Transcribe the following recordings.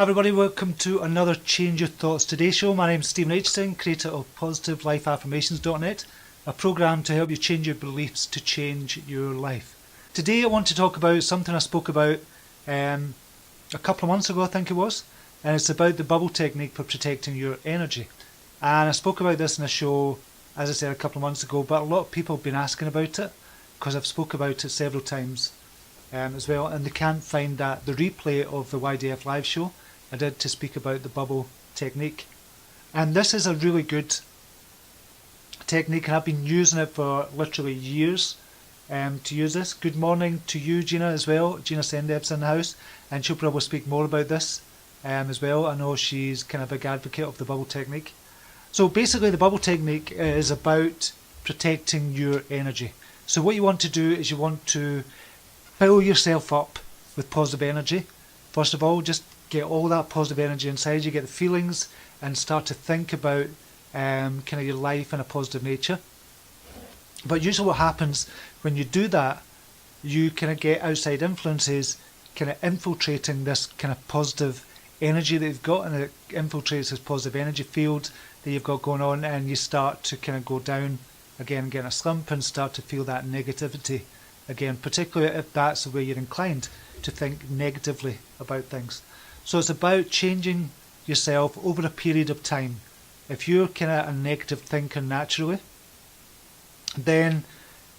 Hi everybody, welcome to another Change Your Thoughts Today show. My name is Stephen Aitchison, creator of PositiveLifeAffirmations.net, a program to help you change your beliefs to change your life. Today I want to talk about something I spoke about a couple of months ago, I think it was, and it's about the bubble technique for protecting your energy. And I spoke about this in a show, as I said, a couple of months ago, but a lot of people have been asking about it because I've spoke about it several times as well, and they can't find the replay of the CYTLive show I did to speak about the bubble technique. And this is a really good technique, and I've been using it for literally years to use this. Good morning to you, Gina, as well. Gina Sendeb's in the house, and she'll probably speak more about this as well. I know she's kind of a big advocate of the bubble technique. So basically the bubble technique is about protecting your energy. So what you want to do is you want to fill yourself up with positive energy. First of all, just get all that positive energy inside you, get the feelings, and start to think about kind of your life in a positive nature. But usually what happens when you do that, you kind of get outside influences kind of infiltrating this kind of positive energy that you've got, and it infiltrates this positive energy field that you've got going on, and you start to kind of go down again, get in a slump, and start to feel that negativity again, particularly if that's the way you're inclined to think negatively about things. So it's about changing yourself over a period of time. If you're kind of a negative thinker naturally, then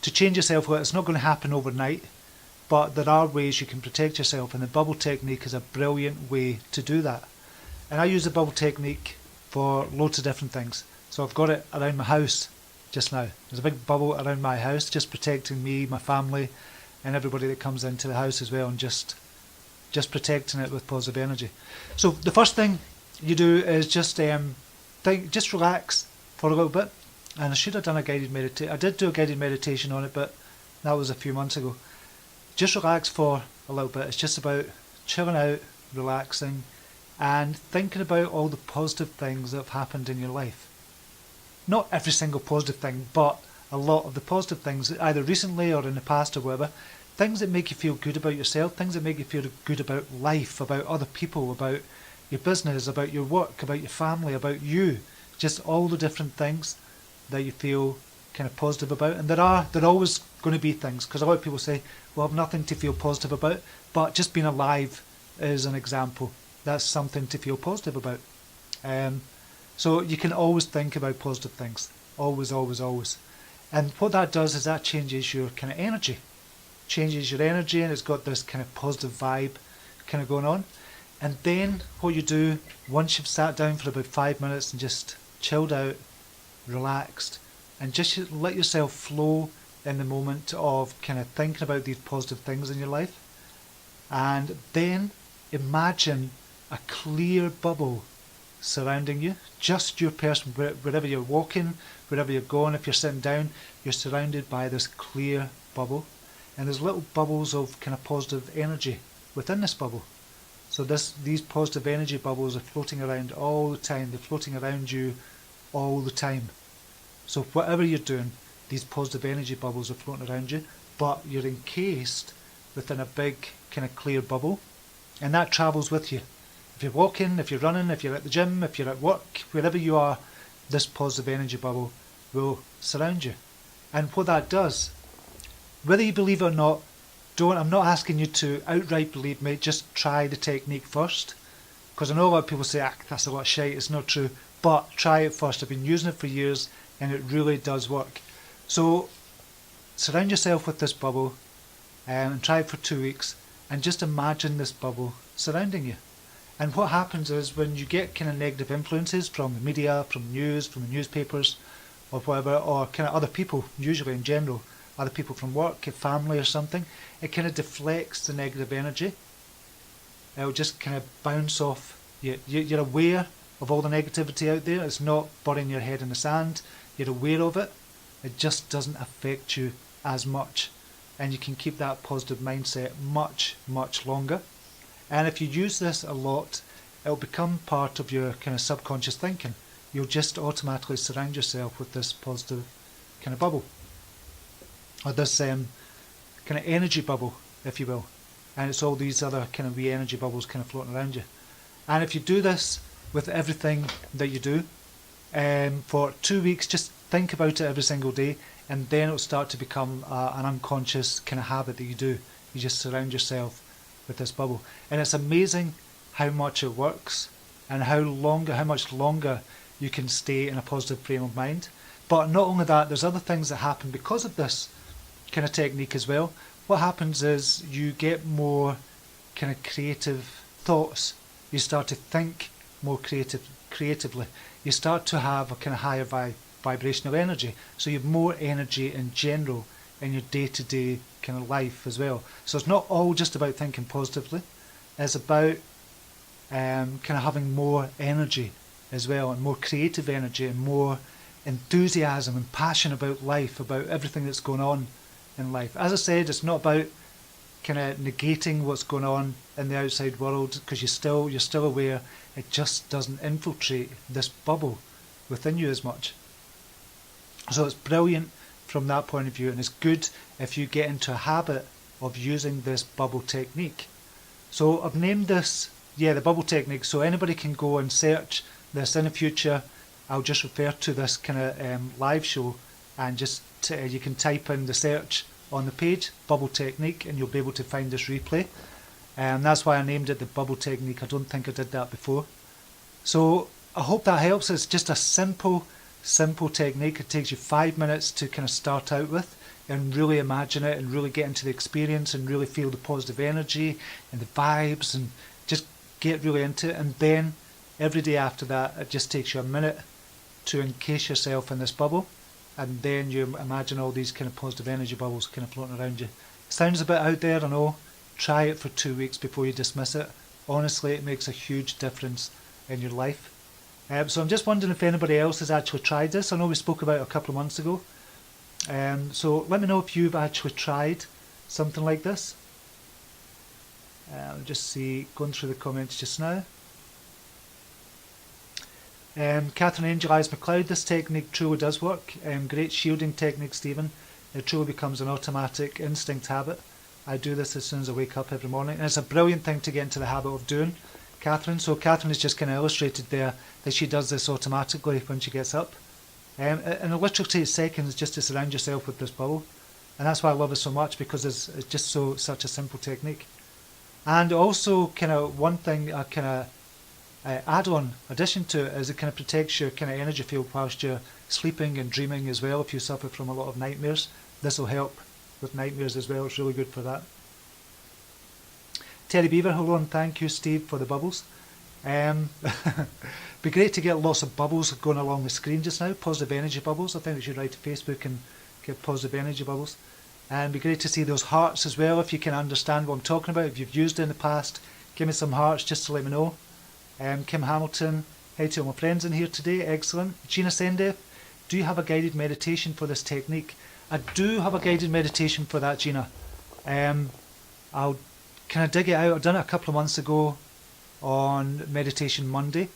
to change yourself, well, it's not going to happen overnight, but there are ways you can protect yourself, and the bubble technique is a brilliant way to do that. And I use the bubble technique for loads of different things. So I've got it around my house just now. There's a big bubble around my house, just protecting me, my family, and everybody that comes into the house as well, and just protecting it with positive energy. So the first thing you do is just relax for a little bit. And I should have done a guided meditation. I did do a guided meditation on it, but that was a few months ago. Just relax for a little bit. It's just about chilling out, relaxing, and thinking about all the positive things that have happened in your life. Not every single positive thing, but a lot of the positive things, either recently or in the past or whatever. Things that make you feel good about yourself, things that make you feel good about life, about other people, about your business, about your work, about your family, about you. Just all the different things that you feel kind of positive about. And there are always going to be things, because a lot of people say, well, I've nothing to feel positive about, but just being alive is an example. That's something to feel positive about. So you can always think about positive things. Always, always, always. And what that does is that changes your kind of energy. Changes your energy, and it's got this kind of positive vibe kind of going on. And then what you do, once you've sat down for about 5 minutes and just chilled out, relaxed, and just let yourself flow in the moment of kind of thinking about these positive things in your life, and then imagine a clear bubble surrounding you, just your person, wherever you're walking, wherever you're going. If you're sitting down, you're surrounded by this clear bubble, and there's little bubbles of kind of positive energy within this bubble. So these positive energy bubbles are floating around all the time. They're floating around you all the time. So whatever you're doing, these positive energy bubbles are floating around you, but you're encased within a big kind of clear bubble, and that travels with you. If you're walking, if you're running, if you're at the gym, if you're at work, wherever you are, this positive energy bubble will surround you. And what that does, whether you believe it or not, I'm not asking you to outright believe me, just try the technique first. Because I know a lot of people say, that's a lot of shite, it's not true. But try it first. I've been using it for years, and it really does work. So surround yourself with this bubble and try it for 2 weeks, and just imagine this bubble surrounding you. And what happens is, when you get kind of negative influences from the media, from the news, from the newspapers, or whatever, or kind of other people, usually in general, other people from work, a family or something, it kind of deflects the negative energy. It'll just kind of bounce off. You're aware of all the negativity out there. It's not burying your head in the sand. You're aware of it. It just doesn't affect you as much. And you can keep that positive mindset much, much longer. And if you use this a lot, it'll become part of your kind of subconscious thinking. You'll just automatically surround yourself with this positive kind of bubble, or this kind of energy bubble, if you will. And it's all these other kind of wee energy bubbles kind of floating around you. And if you do this with everything that you do, for 2 weeks, just think about it every single day, and then it'll start to become an unconscious kind of habit that you do. You just surround yourself with this bubble, and it's amazing how much it works and how much longer you can stay in a positive frame of mind. But not only that, there's other things that happen because of this kind of technique as well. What happens is you get more kind of creative thoughts. You start to think more creatively. You start to have a kind of higher vibrational energy. So you have more energy in general in your day-to-day kind of life as well. So it's not all just about thinking positively. It's about kind of having more energy as well, and more creative energy, and more enthusiasm and passion about life, about everything that's going on in life. As I said, it's not about kind of negating what's going on in the outside world, because you're still aware. It just doesn't infiltrate this bubble within you as much. So it's brilliant from that point of view, and it's good if you get into a habit of using this bubble technique. So I've named this, the bubble technique, so anybody can go and search this in the future. I'll just refer to this kind of live show, and just you can type in the search on the page, bubble technique, and you'll be able to find this replay. And that's why I named it the bubble technique. I don't think I did that before. So I hope that helps. It's just a simple technique. It takes you 5 minutes to kind of start out with, and really imagine it, and really get into the experience, and really feel the positive energy and the vibes, and just get really into it. And then every day after that, it just takes you a minute to encase yourself in this bubble, and then you imagine all these kind of positive energy bubbles kind of floating around you. Sounds a bit out there, I know. Try it for 2 weeks before you dismiss it. Honestly, it makes a huge difference in your life. So I'm just wondering if anybody else has actually tried this. I know we spoke about it a couple of months ago. So let me know if you've actually tried something like this. I'll just see, going through the comments just now. Catherine Angel Eyes McLeod, this technique truly does work. Great shielding technique, Stephen. It truly becomes an automatic instinct habit. I do this as soon as I wake up every morning, and it's a brilliant thing to get into the habit of doing, Catherine. So Catherine has just kind of illustrated there that she does this automatically when she gets up. And it literally takes seconds just to surround yourself with this bubble, and that's why I love it so much, because it's just such a simple technique. And also, kind of one thing, kind of add-on addition to it, is it kind of protects your kind of energy field whilst you're sleeping and dreaming as well. If you suffer from a lot of nightmares, this will help with nightmares as well. It's really good for that. Terry Beaver, hello, and thank you, Steve, for the bubbles. Be great to get lots of bubbles going along the screen just now, positive energy bubbles. I think we should write to Facebook and get positive energy bubbles. And be great to see those hearts as well, if you can understand what I'm talking about. If you've used it in the past, give me some hearts just to let me know. Kim Hamilton, hey to all my friends in here today, excellent. Gina Sendev, do you have a guided meditation for this technique? I do have a guided meditation for that, Gina. I'll kind of dig it out. I've done it a couple of months ago on Meditation Monday.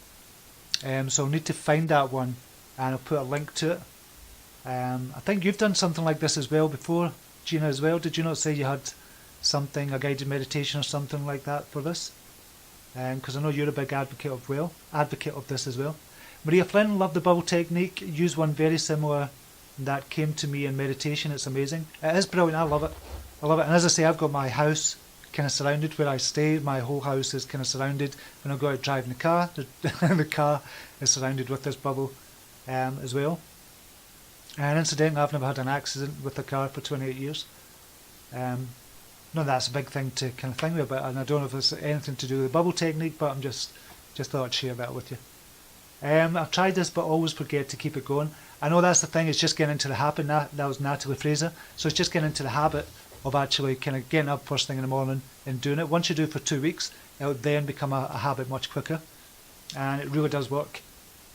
So I'll need to find that one, and I'll put a link to it. I think you've done something like this as well before, Gina, as well. Did you not say you had something, a guided meditation or something like that for this? Because I know you're a big advocate of this as well. Maria Flynn, love the bubble technique. Use one very similar that came to me in meditation. It's amazing. It is brilliant. I love it. And as I say, I've got my house kind of surrounded where I stay. My whole house is kind of surrounded. When I go out driving the car, the car is surrounded with this bubble as well. And incidentally, I've never had an accident with the car for 28 years. No, that's a big thing to kind of think about, and I don't know if it's anything to do with the bubble technique, but I'm just thought I'd share that with you. I've tried this, but always forget to keep it going. I know that's the thing, it's just getting into the habit. That was Natalie Fraser. So it's just getting into the habit of actually kind of getting up first thing in the morning and doing it. Once you do it for 2 weeks, it'll then become a habit much quicker. And it really does work.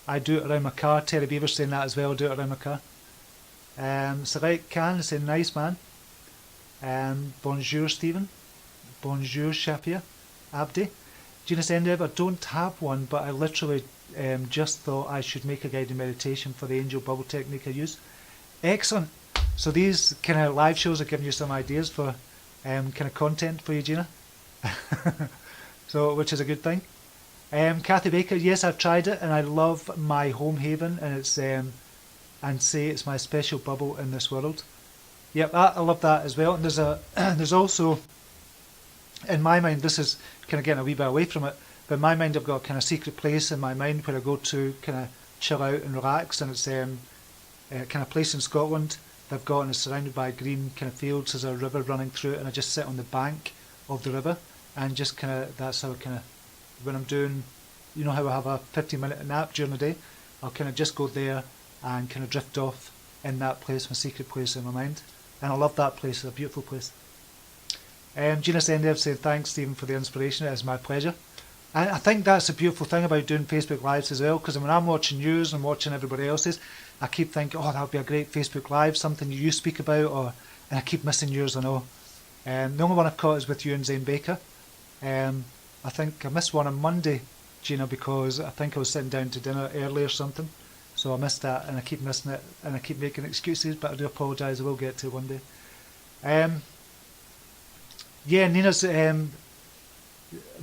I do it around my car. Terry Beaver's saying that as well, I do it around my car. Sarai Khan is saying, nice man. Bonjour Stephen. Bonjour Shafia. Abdi. Gina Sendev, I don't have one, but I literally just thought I should make a guided meditation for the angel bubble technique I use. Excellent. So these kind of live shows are giving you some ideas for kind of content for you, Gina. So, which is a good thing. Kathy Baker, yes, I've tried it and I love my home haven, and it's and say it's my special bubble in this world. Yep, I love that as well. And there's a there's also, in my mind, this is kind of getting a wee bit away from it, but in my mind I've got a kind of secret place in my mind where I go to kind of chill out and relax, and it's a kind of place in Scotland that I've got, and it's surrounded by green kind of fields. There's a river running through it, and I just sit on the bank of the river and just kind of, that's how kind of, when I'm doing, you know how I have a 15-minute nap during the day, I'll kind of just go there and kind of drift off in that place, my secret place in my mind. And I love that place, it's a beautiful place. Gina Sendev said, thanks Stephen for the inspiration, it is my pleasure. And I think that's a beautiful thing about doing Facebook Lives as well, because when I'm watching yours and watching everybody else's, I keep thinking, oh, that would be a great Facebook Live, something you speak about, and I keep missing yours, I know. The only one I've caught is with you and Zane Baker. I think I missed one on Monday, Gina, because I think I was sitting down to dinner early or something. So I missed that, and I keep missing it, and I keep making excuses, but I do apologise, I will get to it one day. Yeah, Nina's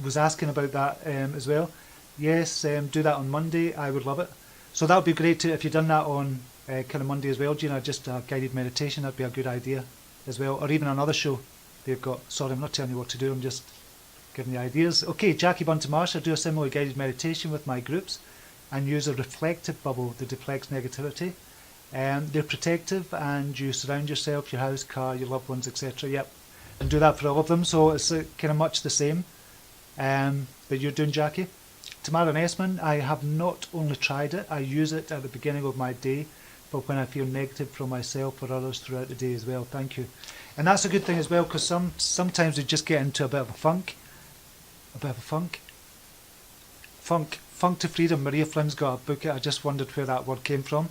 was asking about that as well. Yes, do that on Monday, I would love it. So that would be great too, if you've done that on kind of Monday as well, Gina, just a guided meditation, that'd be a good idea as well, or even another show they've got. Sorry, I'm not telling you what to do, I'm just giving you ideas. Okay, Jackie Bunton-Marsh, I do a similar guided meditation with my groups and use a reflective bubble that deflects negativity. They're protective, and you surround yourself, your house, car, your loved ones, etc. Yep, and do that for all of them, so it's kind of much the same that you're doing, Jackie. Tamara Nessman, I have not only tried it, I use it at the beginning of my day, but when I feel negative from myself or others throughout the day as well. Thank you. And that's a good thing as well, because sometimes we just get into a bit of a funk. Funk to Freedom. Maria Flynn's got a book. I just wondered where that word came from.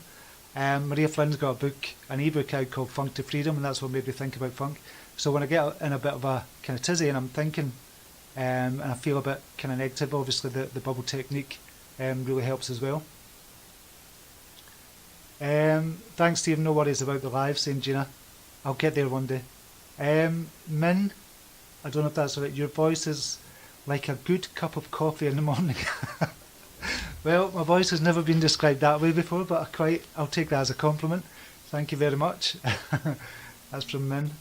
Maria Flynn's got a book, an ebook out called Funk to Freedom, and that's what made me think about funk. So when I get in a bit of a kind of tizzy and I'm thinking, and I feel a bit kind of negative, obviously the bubble technique really helps as well. Thanks Steve, no worries about the live, saying Gina. I'll get there one day. Min, I don't know if that's right, your voice is like a good cup of coffee in the morning. Well, my voice has never been described that way before, but I'll take that as a compliment. Thank you very much. That's from Min.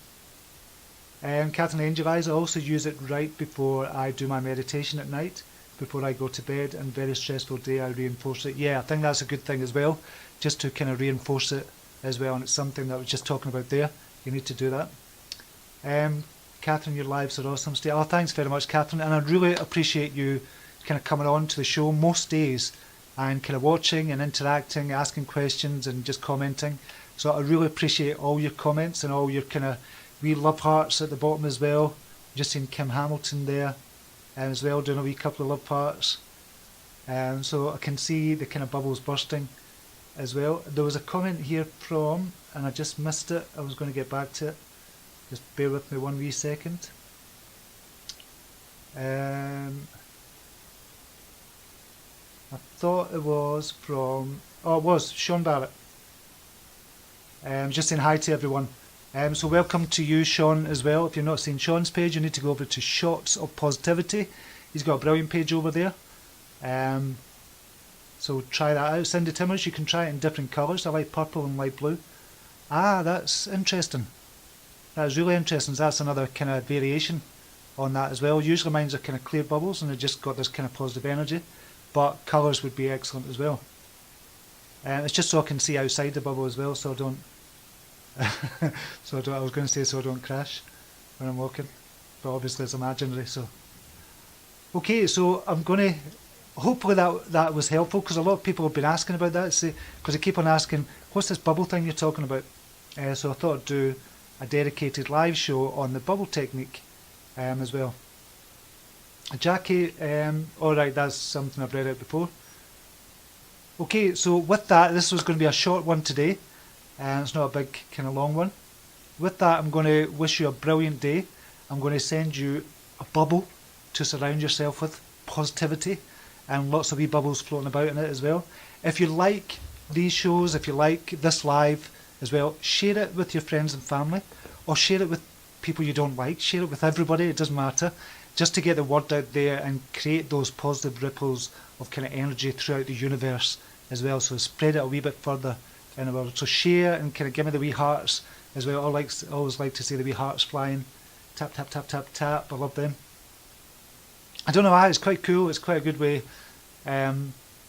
Catherine Angel Eyes, I also use it right before I do my meditation at night, before I go to bed, and very stressful day I reinforce it. Yeah, I think that's a good thing as well, just to kind of reinforce it as well, and it's something that I was just talking about there. You need to do that. Catherine, your lives are awesome. Oh, thanks very much, Catherine, and I really appreciate you kind of coming on to the show most days and kind of watching and interacting, asking questions and just commenting. So I really appreciate all your comments and all your kind of wee love hearts at the bottom as well. Just seen Kim Hamilton there as well, doing a wee couple of love hearts. So I can see the kind of bubbles bursting as well. There was a comment here from, and I just missed it, I was going to get back to it. Just bear with me one wee second. I thought it was from, oh, it was Sean Barrett. Just saying hi to everyone. So welcome to you, Sean, as well. If you've not seen Sean's page, you need to go over to Shots of Positivity. He's got a brilliant page over there. So try that out. Cindy Timmers, you can try it in different colours. I like purple and light blue. Ah, that's interesting. That's really interesting. That's another kind of variation on that as well. Usually mine are kind of clear bubbles and they've just got this kind of positive energy, but colours would be excellent as well. It's just so I can see outside the bubble as well, so I don't I was going to say so I don't crash when I'm walking, but obviously it's imaginary. So okay, so I'm going to, hopefully that was helpful, because a lot of people have been asking about that, because they keep on asking, what's this bubble thing you're talking about? So I thought I'd do a dedicated live show on the bubble technique as well. Jackie, alright, that's something I've read out before. Okay, so with that, this was going to be a short one today, and it's not a big kind of long one. With that, I'm going to wish you a brilliant day. I'm going to send you a bubble to surround yourself with, positivity, and lots of wee bubbles floating about in it as well. If you like these shows, if you like this live as well, share it with your friends and family, or share it with people you don't like, share it with everybody, it doesn't matter. just to get the word out there and create those positive ripples of kind of energy throughout the universe as well. So spread it a wee bit further in the world. So share and kind of give me the wee hearts as well. I always like to see the wee hearts flying. Tap, tap, tap, tap, tap. I love them. I don't know why, it's quite cool. It's quite a good way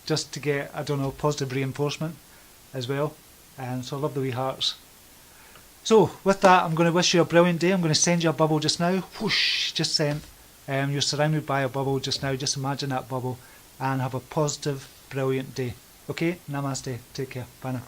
just to get, I don't know, positive reinforcement as well. So I love the wee hearts. So with that, I'm going to wish you a brilliant day. I'm going to send you a bubble just now. Whoosh, just sent. You're surrounded by a bubble just now. Just imagine that bubble and have a positive, brilliant day. Okay, namaste. Take care. Bye now.